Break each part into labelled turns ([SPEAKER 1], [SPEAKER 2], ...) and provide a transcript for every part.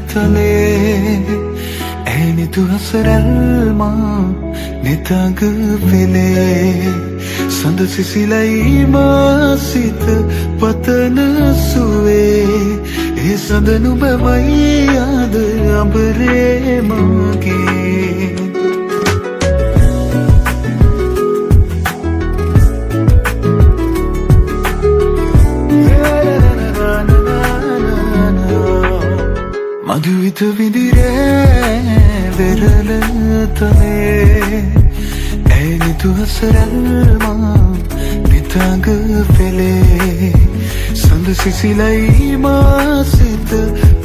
[SPEAKER 1] තලේ ඇනිතු හසරල්මා නිතඟ පෙළේ සඳ සිසිලයි මා සිත පතන සුවේ ඒ සඳ නුඹමයි අද අඹරේ මගේ මధుවිත විඳිරේ වෙරළ තලේ ඇනිතු හසරල්මා නිතඟ පෙළේ සඳ සිසිලයි මා සිත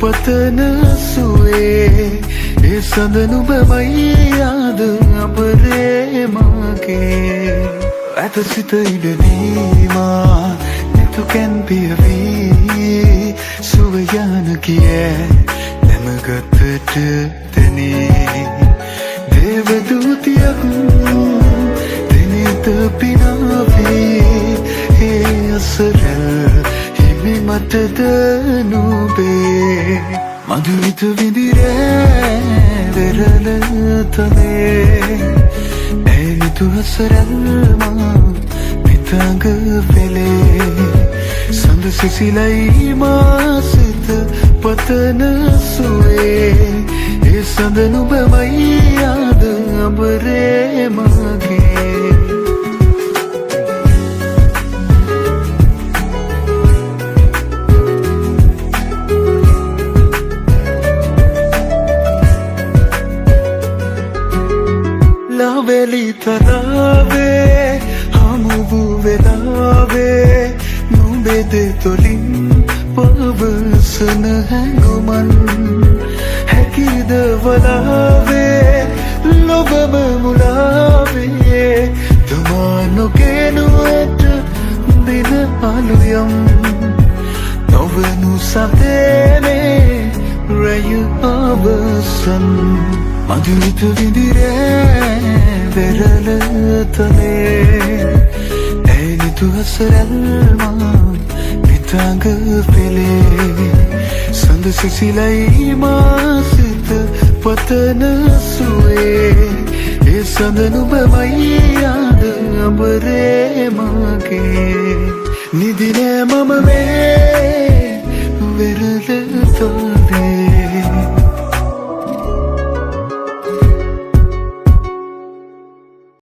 [SPEAKER 1] පතන සුවේ ඒ සඳ නුඹමයි අද අඹරේ මගේ ඇත සිත ඉඩදීමා නිතුකැන් පියවී සුව යන කියේ නැමගතට තැනේ දේවදූතියක් දෙනිත පිනාවේ ඒ අසරල් හිමි මතද නුබේ මధుවිත විඳිරේ වෙරළ තලේ ඇනිතු හසරල්මා නිතඟ පෙළේ සඳ සිසිලයි මා සිත පතන සුවේ ඒ සඳ නුඹමයි අද අඹරේ මගේ ලවෙලි තලාවේ හමු වූ වෙලාවේ නුඹෙද තොලින් පවසන හැඟුමන් හැකිද වලාවේ ලොබම මුලාවේ තුමා නොකෙනු ඇත දින අලුයම් නොවනු සතේනේ රැය අවසන් මధుවිත විඳිරේ වෙරළ තලේ ඇනිතු හසරල්මා නිතඟ පෙළේ සඳ සිසිලයි මා සිත පතන සුවේ ඒ සඳ නුඹමයි අද අඹරේ මගේ නිදිනෑ මම මේ වෙරළ තලේ